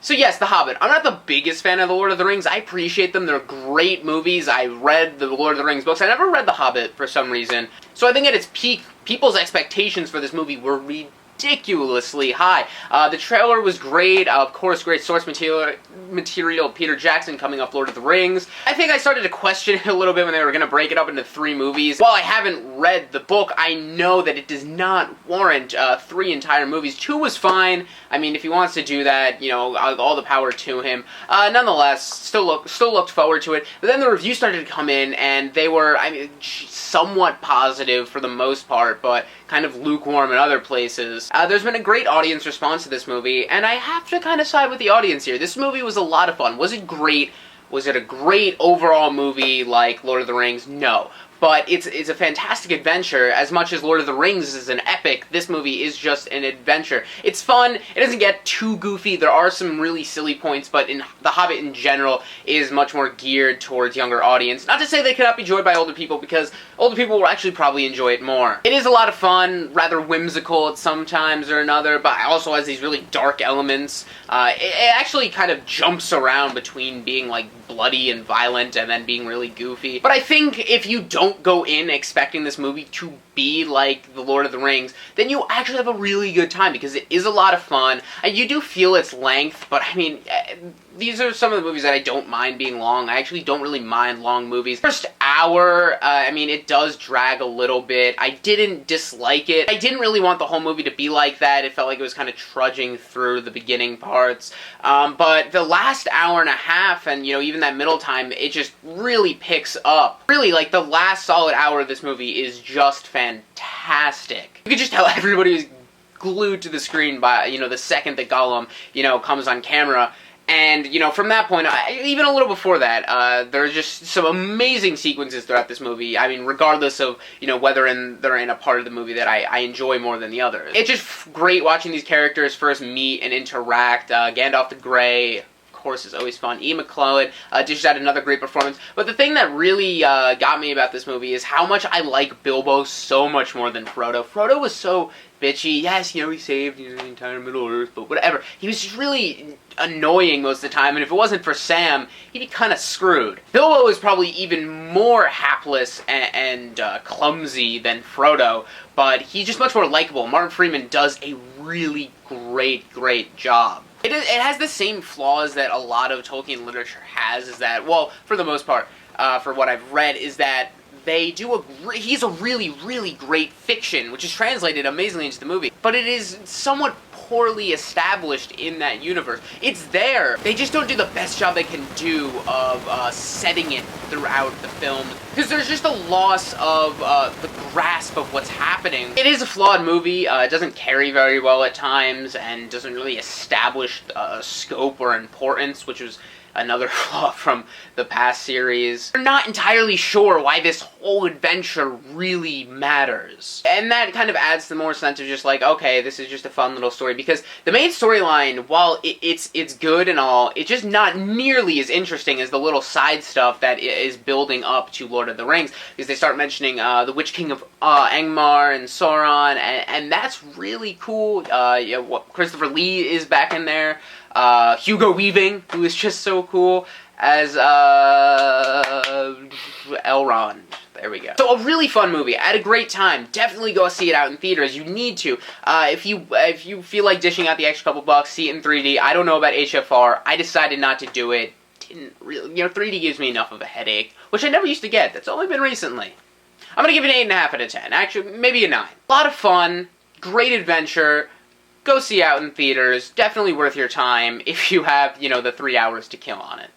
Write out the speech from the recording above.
So yes, The Hobbit. I'm not the biggest fan of The Lord of the Rings. I appreciate them. They're great movies. I read the Lord of the Rings books. I never read The Hobbit for some reason. So I think at its peak, people's expectations for this movie were ridiculously high. The trailer was great. Of course, great source material. Peter Jackson coming off Lord of the Rings. I think I started to question it a little bit when they were going to break it up into 3 movies. While I haven't read the book, I know that it does not warrant 3 entire movies. 2 was fine. I mean, if he wants to do that, you know, all the power to him. Nonetheless, still looked forward to it. But then the reviews started to come in, and they were, I mean, somewhat positive for the most part, but kind of lukewarm in other places. There's been a great audience response to this movie, and I have to kind of side with the audience here. This movie was a lot of fun. Was it great? Was it a great overall movie like Lord of the Rings? No. But it's a fantastic adventure. As much as Lord of the Rings is an epic, this movie is just an adventure. It's fun. It doesn't get too goofy. There are some really silly points, but The Hobbit in general is much more geared towards younger audience. Not to say they cannot be enjoyed by older people, because older people will actually probably enjoy it more. It is a lot of fun, rather whimsical at some times or another, but it also has these really dark elements. It actually kind of jumps around between being like bloody and violent and then being really goofy. But I think if you don't go in expecting this movie to be like The Lord of the Rings, then you actually have a really good time, because it is a lot of fun. You do feel its length, but I mean, these are some of the movies that I don't mind being long. I actually don't really mind long movies. First hour, I mean, it does drag a little bit. I didn't dislike it. I didn't really want the whole movie to be like that. It felt like it was kind of trudging through the beginning parts. But the last hour and a half, and, you know, even that middle time, it just really picks up. Really, like, the last solid hour of this movie is just fantastic. You could just tell everybody was glued to the screen by, you know, the second that Gollum, you know, comes on camera. And, you know, from that point, even a little before that, there's just some amazing sequences throughout this movie. I mean, regardless of, you know, whether they're in a part of the movie that I enjoy more than the others. It's just great watching these characters first meet and interact. Gandalf the Grey, of course, is always fun. Ian McKellen dishes out another great performance. But the thing that really got me about this movie is how much I like Bilbo so much more than Frodo. Frodo was so bitchy. Yes, you know, he saved, you know, the entire Middle-earth, but whatever. He was just really annoying most of the time, and if it wasn't for Sam, he'd be kind of screwed. Bilbo is probably even more hapless and clumsy than Frodo, but he's just much more likable. Martin Freeman does a really great job. It has the same flaws that a lot of Tolkien literature has, is that, well, for the most part, for what I've read, is that he's a really great fiction, which is translated amazingly into the movie, but it is somewhat poorly established in that universe. It's there. They just don't do the best job they can do of setting it throughout the film, because there's just a loss of the grasp of what's happening. It is a flawed movie. It doesn't carry very well at times, and doesn't really establish scope or importance, which was another flaw from the past series. We're not entirely sure why this whole adventure really matters. And that kind of adds the more sense of just like, okay, this is just a fun little story, because the main storyline, while it's good and all, it's just not nearly as interesting as the little side stuff that is building up to Lord of the Rings, because they start mentioning the Witch King of Angmar and Sauron, and that's really cool. Christopher Lee is back in there. Hugo Weaving, who is just so cool, as Elrond. There we go. So a really fun movie. I had a great time. Definitely go see it out in theaters. You need to. If you feel like dishing out the extra couple bucks, see it in 3D. I don't know about HFR. I decided not to do it. Didn't really, you know, 3D gives me enough of a headache, which I never used to get. That's only been recently. I'm gonna give it an 8.5 out of 10. Actually, maybe a 9. A lot of fun. Great adventure. Go see out in theaters. Definitely worth your time if you have, you know, the 3 hours to kill on it.